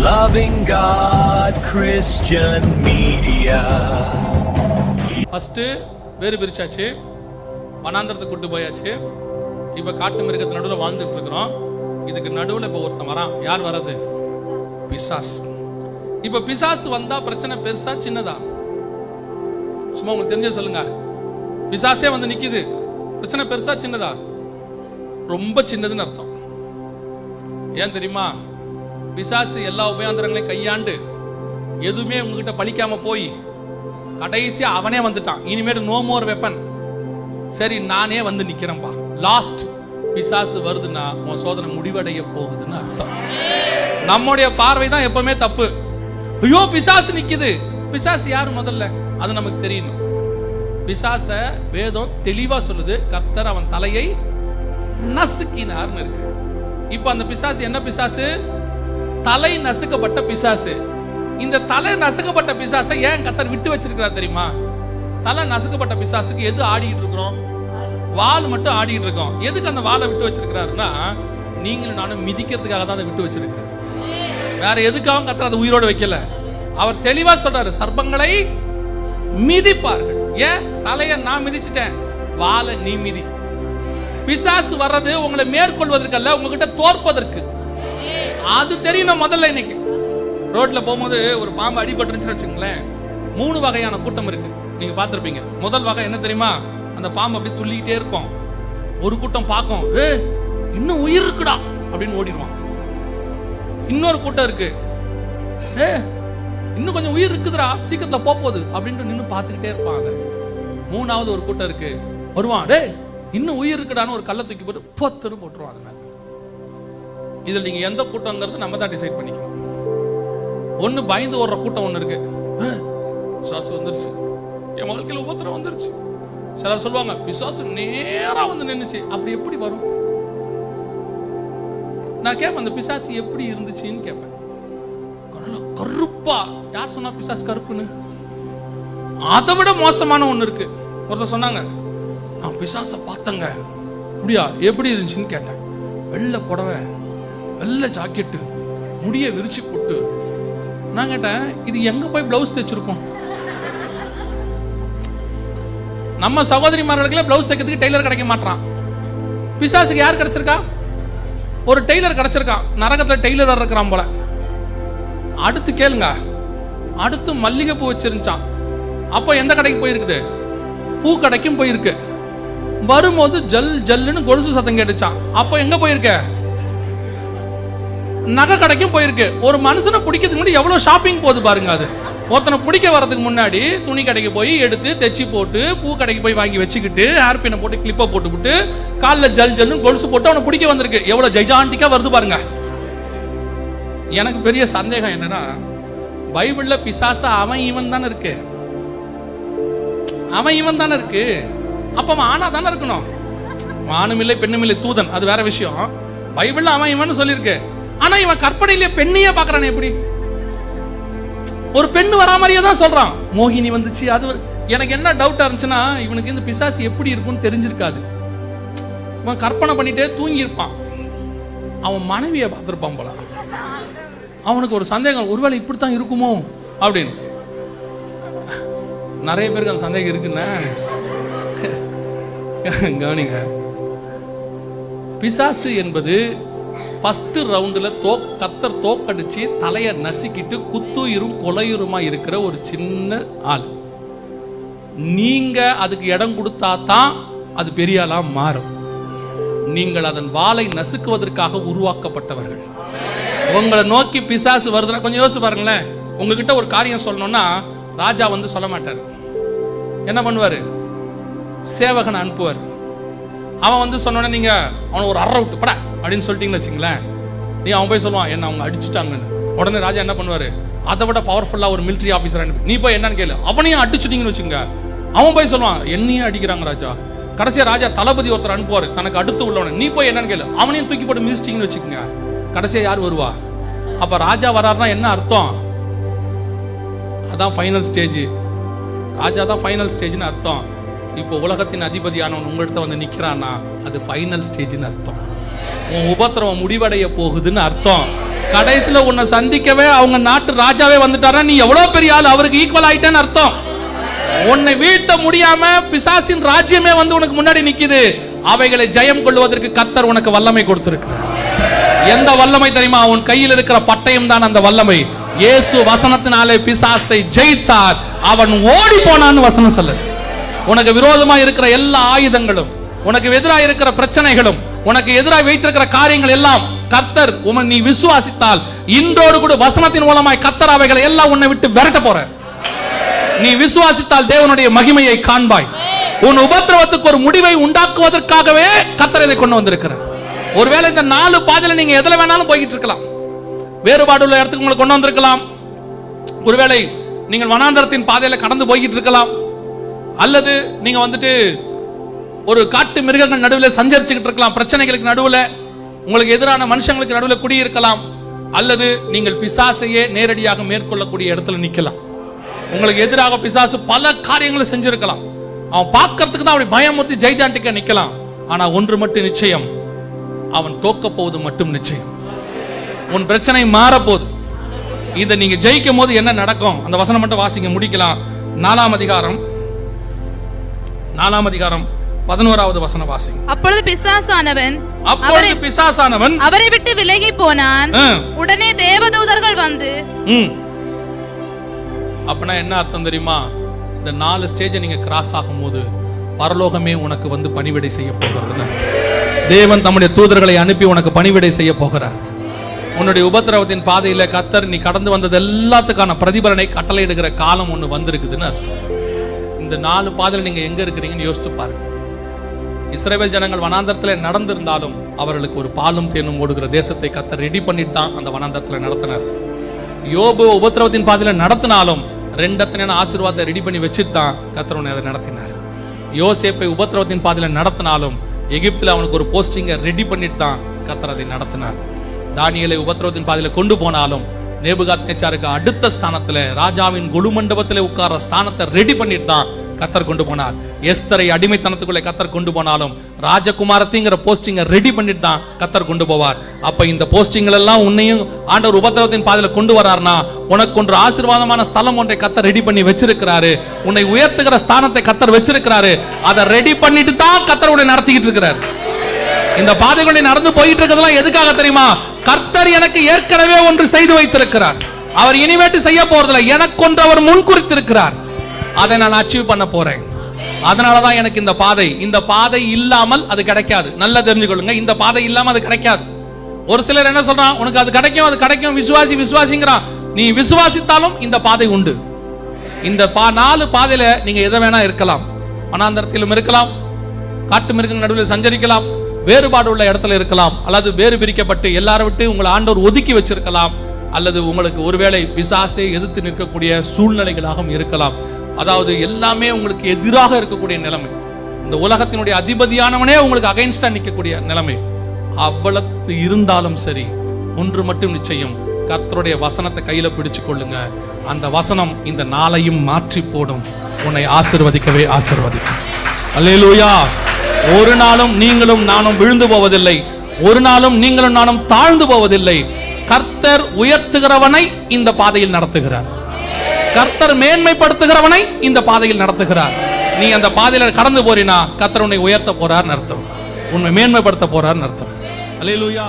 Loving God Christian Media. First வேறு பிரிச்சாச்சு, வனாந்தரத்தை கூட்டு போயாச்சு. இப்ப காட்டு மிருகத்து நடுவில் வாழ்ந்துட்டு இருக்கிறோம். இதுக்கு நடுவில் இப்ப ஒருத்தன் வரான். யார் வர்றது? பிசாசு. இப்ப பிசாசு வந்தா பிரச்சனை பெருசா சின்னதா? சும்மா உங்களுக்கு தெரிஞ்ச சொல்லுங்க. பிசாசே வந்து நிக்குது, பிரச்சனை பெருசா சின்னதா? ரொம்ப சின்னதுன்னு அர்த்தம். ஏன் தெரியுமா? பிசாசு எல்லா உபயாந்திரங்களையும் கையாண்டு எதுவுமே உங்ககிட்ட பழிக்காம போய் கடைசியா அவனே வந்துட்டான். இனிமேல் நோ மோர் வெப்பன். சரி, நானே வந்து நிக்கிறேன்பா. லாஸ்ட் பிசாசு வருதுன்னா உன் சோதனை முடிவடைய போகுதுன்னு அர்த்தம். நம்முடைய பார்வை தான் எப்பவுமே தப்பு. ஐயோ பிசாசு நிக்குது. பிசாசு யாரு முதல்ல? அது நமக்கு தெரியணும். பிசாச வேதம் தெளிவா சொல்லுது, கர்த்தர் அவன் தலையை நசுக்கினார்னு இருக்கு. இப்ப அந்த பிசாசு என்ன பிசாசு? தலை நசுக்கப்பட்ட பிசாசு. இந்த தலை நசுக்கப்பட்ட பிசாசை ஏன் கர்த்தர் விட்டு வச்சிருக்கிறார் தெரியுமா? தலை நசுக்கப்பட்ட பிசாசுக்கு எது ஆடிட்டு இருக்கிறோம்? வால் மட்டும் ஆடிட்டு இருக்கோம். எதுக்கு அந்த வாலை விட்டு வச்சிருக்கிறாருன்னா, நீங்களும் நானும் மிதிக்கிறதுக்காக தான் அதை விட்டு வச்சிருக்கிறார். வேற எதுக்காகவும் கர்த்தர் அதை உயிரோடு வைக்கல. அவர் தெளிவா சொல்றாரு, சர்ப்பங்களை மிதிப்பார்கள். ஏன்? தலையை நான் மிதிச்சிட்டேன், வாலை நீ மிதி. பிசாசு வர்றது உங்களை மேற்கொள்வதற்கு அல்ல, உங்ககிட்ட தோற்பதற்கு. அது தெரியணும் முதல்ல. இன்னைக்கு ரோட்ல போகும்போது ஒரு பாம்பு அடிபட்டுருச்சுன்னு வச்சுங்களேன், 3 வகையான கூட்டம் இருக்கு. நீங்க பார்த்திருப்பீங்க. முதல் வகை என்ன தெரியுமா? அந்த பாம்பு அப்படி துள்ளிக்கிட்டே இருக்கும். ஒரு கூட்டம் பார்க்கும், இன்னும் உயிர் இருக்குடா அப்படின்னு ஓடிடுவான். இன்னொரு கூட்டம் இருக்கு, இன்னும் கொஞ்சம் உயிர் இருக்குதுடா, சீக்கிரத்துல போகுது அப்படின்ட்டு நின்று பார்த்துக்கிட்டே இருப்பாங்க. 3வது ஒரு கூட்டம் இருக்கு, வருவான், இன்னும் உயிர் இருக்குடான்னு ஒரு கல்லை தூக்கி போட்டு பொத்துன்னு போட்டுருவாங்க. இதுல நீங்க எந்த கூட்டங்கிறது நம்ம தான் டிசைட் பண்ணிக்கணும். ஒண்ணு பயந்து ஓடுற கூட்டம் ஒண்ணு இருக்கு, பிசாசு வந்துருச்சு, என் வாழ்க்கையில உபத்திரம் வந்துருச்சு. சிலர் சொல்லுவாங்க, பிசாசு நேரா வந்து நின்னுச்சு. அப்படி எப்படி வரும்? நான் கேட்பேன், அந்த பிசாசு எப்படி இருந்துச்சுன்னு கேட்பேன். கருப்பா. யார் சொன்னா பிசாசு கருப்புன்னு? அதை விட மோசமான ஒண்ணு இருக்கு. ஒருத்தர் சொன்னாங்க, நான் பிசாசை பார்த்தங்க. அப்படியா? எப்படி இருந்துச்சுன்னு கேட்டேன். வெள்ளை புடவை, வெள்ளை ஜாக்கெட்டு, முடிய விரிச்சு போட்டு. நான் கேட்டேன், இது எங்க போய் பிளவுஸ் தைச்சிருக்கோம்? நம்ம சகோதரிமார்களுக்கு பிளவுஸ் தைக்கிறதுக்கு டெய்லர் கிடைக்க மாட்டான். பிசாசுக்கு யார் கிடைச்சிருக்கா? ஒரு டெய்லர் கிடைச்சிருக்கான். நரகத்துல டெய்லர் இருக்கிறான் போல. அடுத்து கேளுங்க, அடுத்து மல்லிகை பூ வச்சிருந்தான். அப்ப எந்த கடைக்கு போயிருக்குது? பூ கடைக்கும் போயிருக்கு. வரும்போது ஜல் ஜல்லுன்னு கொலுசு சத்தம் கேட்டுச்சான். அப்ப எங்க போயிருக்க? நகை கடைக்கும் போயிருக்கு. ஒரு மனுஷனை பிடிக்கிறதுக்கு முன்னாடி எவ்வளவு ஷாப்பிங் போகுது பாருங்க. அது ஒருத்தனை பிடிக்க வர்றதுக்கு முன்னாடி துணி கடைக்கு போய் எடுத்து தைச்சி போட்டு, பூ கடைக்கு போய் வாங்கி வச்சுக்கிட்டு, ஹேர் பின்னை போட்டு கிளிப்பை போட்டு விட்டு, காலில் ஜல் ஜல்னு கொலுசு போட்டு அவனை பிடிக்க வந்திருக்கு. எவ்வளவு ஜைஜாண்டிக்கா வருது பாருங்க. எனக்கு பெரிய சந்தேகம் என்னன்னா, பைபிள்ல பிசாச அவன் இவன் தானே இருக்கு. அவன் இவன் தானே இருக்கு. அப்ப அவன் ஆனா தானே இருக்கணும். ஆணும் இல்லை பெண்ணும் இல்லை, தூதன், அது வேற விஷயம். பைபிள்ல அவன் இவன் சொல்லியிருக்கு. ஆனா இவன் கற்பனையிலே பெண்ணையே பாக்குறானே. எப்படி? ஒரு பெண்ணு வரா மாதிரியே தான் சொல்றான். மோகினி வந்துச்சு. அது எனக்கு என்ன டவுட்டா இருந்துச்சுன்னா, இவனுக்கு இந்த பிசாசு எப்படி இருக்கும்னு தெரிஞ்சிருக்காது. இவன் கற்பனை பண்ணிட்டே தூங்கி இருப்பான். அவன் மனைவியை பார்த்திருப்பான் போல. அவனுக்கு ஒரு சந்தேகம், ஒருவேளை இப்படித்தான் இருக்குமோ அப்படின்னு. நிறைய பேருக்கு அந்த சந்தேகம் இருக்குன்னு கவனிங்க. பிசாசு என்பது ஃபர்ஸ்ட் ரவுண்டுல கர்த்தர் தோக்கடிச்சு தலையை நசுக்கிட்டு குத்துயிரும் கொலையுருமா இருக்கிற ஒரு சின்ன ஆள். நீங்க அதுக்கு இடம் கொடுத்தா தான் அது பெரிய ஆளா மாறும். நீங்கள் அதன் வாளை நசுக்குவதற்காக உருவாக்கப்பட்டவர்கள். உங்களை நோக்கி பிசாசு வருதுன்னா கொஞ்சம் யோசிச்சு பாருங்களேன். உங்ககிட்ட ஒரு காரியம் சொல்லணும்னா ராஜா வந்து சொல்ல மாட்டார். என்ன பண்ணுவாரு? சேவகனை அனுப்புவார். அவன் வந்து சொன்னோன்னே நீங்க அவனை ஒரு அற விட்டு பட அப்படின்னு சொல்லிட்டீங்கன்னு வச்சுங்களேன், நீ அவன் போய் சொல்லுவான், என்ன அவங்க அடிச்சுட்டாங்கன்னு. உடனே ராஜா என்ன பண்ணுவாரு? அதை விட பவர்ஃபுல்லா ஒரு மிலிட்டரி ஆபீசர் அனுப்பி, நீ போய் என்னன்னு கேளு. அவனையும் அடிச்சுட்டீங்கன்னு வச்சுங்க, அவன் போய் சொல்லுவான், என்னையும் அடிக்கிறாங்க ராஜா. கடைசியா ராஜா தளபதி ஒருத்தர் அனுப்புவாரு, தனக்கு அடுத்து உள்ளவன, நீ போய் என்னன்னு கேளு. அவனையும் தூக்கி போட்டு மிதிச்சிட்டீங்கன்னு வச்சுக்கோங்க. கடைசியா யார் வருவா? அப்ப ராஜா வராருன்னா என்ன அர்த்தம்? அதான் ஃபைனல் ஸ்டேஜ். ராஜா தான் ஃபைனல் ஸ்டேஜ்னு அர்த்தம். இப்போ உலகத்தின் அதிபதியானவன் உங்கள்கிட்ட வந்து நிக்கிறான்னா அது ஃபைனல் ஸ்டேஜ்னு அர்த்தம். உன் உபத்திரவம் முடிவடைய போகுதுன்னு அர்த்தம். கடைசியில உன்னை சந்திக்கவே அவங்க நாட்டு ராஜாவே வந்துட்டாரா, நீ எவ்வளவு பெரிய ஆள், அவருக்கு ஈக்குவல் ஆயிட்டேன்னு அர்த்தம். உன்னை வீழ்த்த முடியாம பிசாசின் ராஜ்யமே வந்து உனக்கு முன்னாடி நிக்குது. அவைகளை ஜெயம் கொள்வதற்கு கர்த்தர் உனக்கு வல்லமை கொடுத்திருக்கிறார். எந்த வல்லமை தெரியுமா? உன் கையில் இருக்கிற பட்டயம் தான் அந்த வல்லமை. இயேசு வசனத்தினாலே பிசாசை ஜெயித்தார், அவன் ஓடி போனான்னு வசனம் சொல்லுது. உனக்கு விரோதமா இருக்கிற எல்லா ஆயுதங்களும், உனக்கு எதிராக இருக்கிற பிரச்சனைகளும், உனக்கு எதிராக வைத்திருக்கிற காரியங்கள் எல்லாம் கர்த்தர் நீ விசுவாசித்தால் இன்றோடு கூட வசனத்தின் மூலமாய் கர்த்தர் அவைகளை எல்லாம் உன்னை விட்டு விரட்ட போற. நீ விசுவாசித்தால் தேவனுடைய மகிமையை காண்பாய். உன் உபத்திரவத்துக்கு ஒரு முடிவை உண்டாக்குவதற்காகவே கர்த்தர் இதை கொண்டு வந்திருக்கிறார். ஒருவேளை இந்த 4 பாதையில நீங்க எதுல வேணாலும் போய்கிட்டு இருக்கலாம். வேறுபாடு உள்ள இடத்துக்கு உங்களை கொண்டு வந்திருக்கலாம். ஒருவேளை நீங்கள் வனாந்தரத்தின் பாதையில கடந்து போய்கிட்டு இருக்கலாம். அல்லது நீங்க வந்துட்டு ஒரு காட்டு மிருகங்கள் நடுவில் சஞ்சரிச்சுக்கிட்டு இருக்கலாம். பிரச்சனைகளுக்கு நடுவில், உங்களுக்கு எதிரான மனுஷங்களுக்கு நடுவில் குடியிருக்கலாம். அல்லது நீங்கள் பிசாசையே நேரடியாக மேற்கொள்ளக்கூடிய இடத்துல நிக்கலாம். உங்களுக்கு எதிராக பிசாசு பல காரியங்களை செஞ்சிருக்கலாம். அவன் பார்க்கறதுக்கு தான் அப்படி பயமுறுத்தி ஜெய்ஜாண்டிக்கா நிக்கலாம். ஆனா ஒன்று மட்டும் நிச்சயம், அவன் தோக்க போவது மட்டும் நிச்சயம். உன் பிரச்சனை மாற போகுது. இதை நீங்க ஜெயிக்கும் போது என்ன நடக்கும்? அந்த வசனம் மட்டும் வாசிங்க, முடிக்கலாம். 4ஆம் அதிகாரம் 11வது வசனம் வாசிங்க. அப்பொழுது பிசாசானவன் அவரை விட்டு விலகி போனான். உடனே தேவதூதர்கள் வந்து. அப்பனா என்ன அர்த்தம் தெரியுமா? இந்த 4 ஸ்டேஜை நீங்க கிராஸ் ஆகும் போது பரலோகமே உனக்கு வந்து பணிவிடை செய்ய போகிறது. தேவன் தம்முடைய தூதர்களை அனுப்பி உனக்கு பணிவிடை செய்ய போகிறார். உன்னுடைய உபத்திரவத்தின் பாதையில கர்த்தர் நீ கடந்து வந்தது எல்லாத்துக்கான பிரதிபலனை கட்டளையிடுகிற காலம் ஒண்ணு வந்திருக்குதுன்னு அர்த்தம். இந்த 4 பாதையில நீங்க எங்க இருக்கிறீங்கன்னு யோசிச்சு பாருங்க. இஸ்ரவேல் ஜனங்கள் வனாந்தரத்தில் நடந்திருந்தாலும் அவர்களுக்கு ஒரு பாலும் தேனும் ஓடுகிற தேசத்தை கர்த்தர் ரெடி பண்ணிட்டு தான் அந்த வனாந்தரத்தில் நடத்தினார். யோபு உபத்திரவத்தின் பாதையில நடத்தினாலும் 2 ஆசீர்வாதத்தை ரெடி பண்ணி வச்சுட்டு தான் கர்த்தர் அதை நடத்தினார். யோசேப்பை உபத்திரவத்தின் பாதையில நடத்தினாலும் எகிப்தில் அவனுக்கு ஒரு போஸ்டிங்கை ரெடி பண்ணிட்டு தான் கர்த்தர் அதை நடத்தினார். தானியேலை உபத்திரவத்தின் பாதையில கொண்டு போனாலும் நேபுகாத்நேச்சாருக்கு அடுத்த ஸ்தானத்துல ராஜாவின் கொலு மண்டபத்திலே உட்கார்ற ஸ்தானத்தை ரெடி பண்ணிட்டு தான் கர்த்தர் கொண்டு போனார். எஸ்தரை அடிமைத்தனத்துக்குள்ளே கர்த்தர் கொண்டு போனாலும் ராஜகுமாரத்திங்கிற போஸ்டிங்கை ரெடி பண்ணிட்டு தான் கர்த்தர் கொண்டு போவார். அப்ப இந்த போஸ்டிங்கள் எல்லாம் உன்னையும் ஆண்டவர் உபத்திரவத்தின் பாதையில கொண்டு வரார்னா உனக்கு ஒன்று ஆசீர்வாதமான ஸ்தலம் ஒன்றை கர்த்தர் ரெடி பண்ணி வச்சிருக்கிறாரு. உன்னை உயர்த்துகிற ஸ்தானத்தை கர்த்தர் வச்சிருக்கிறாரு. அதை ரெடி பண்ணிட்டு தான் கர்த்தர் உன்னை நடத்திக்கிட்டு இருக்கிறார். இந்த பாதைகளை நடந்து போயிட்டு இருக்கிறதெல்லாம் எதுக்காக தெரியுமா? கர்த்தர் எனக்கு ஏற்கனவே ஒன்று செய்து வைத்திருக்கிறார். அவர் இனிமேட்டு செய்ய போறதில்லை. எனக்கு ஒன்று அவர் முன்குறித்திருக்கிறார். அதை நான் அச்சீவ் பண்ண போறேன். அதனாலதான் எனக்கு இந்த பாதை இல்லாமல் அது கிடைக்காது. நல்லா தெரிஞ்சுக்கொள்ளுங்க, இந்த பாதை இல்லாம அது கிடைக்காது. ஒரு சிலர் என்ன சொல்றான், உனக்கு அது கிடைக்கும் விசுவாசிங்கிறான். நீ விசுவாசித்தாலும் இந்த பாதை உண்டு. இந்த 4 பாதையில நீங்க எதை வேணா இருக்கலாம். வனாந்தரத்திலும் இருக்கலாம், காட்டு மிருகங்கள் நடுவில் சஞ்சரிக்கலாம், வேறுபாடு உள்ள இடத்துல இருக்கலாம், அல்லது வேறு பிரிக்கப்பட்டு எல்லாரும் விட்டு உங்களை ஆண்டவர் ஒதுக்கி வச்சிருக்கலாம், அல்லது உங்களுக்கு ஒருவேளை பிசாசை எதிர்த்து நிற்கக்கூடிய சூழ்நிலைகளாகவும் இருக்கலாம். அதாவது எல்லாமே உங்களுக்கு எதிராக இருக்கக்கூடிய நிலைமை. இந்த உலகத்தினுடைய அதிபதியானவனே உங்களுக்கு அகைன்ஸ்டா நிற்கக்கூடிய நிலைமை. அவ்வளவு இருந்தாலும் சரி, ஒன்று மட்டும் நிச்சயம், கர்த்தருடைய வசனத்தை கையில பிடிச்சு கொள்ளுங்க. அந்த வசனம் இந்த நாளையும் மாற்றி போடும். உன்னை ஆசீர்வதிக்கவே ஆசீர்வதிக்கும். அல்லேலூயா. ஒரு நாளும் நீங்களும் நானும் விழுந்து போவதில்லை. ஒரு நாளும் நீங்களும் நானும் தாழ்ந்து போவதில்லை. கர்த்தர் உயர்த்துகிறவனை இந்த பாதையில் நடத்துகிறார். கர்த்தர் மேன்மைப்படுத்துகிறவனை இந்த பாதையில் நடத்துகிறார். நீ அந்த பாதையில கடந்து போறினா கர்த்தர் உன்னை உயர்த்த போறார் அர்த்தம், உன்னை மேன்மைப்படுத்த போறார் அர்த்தம். அல்லேலூயா.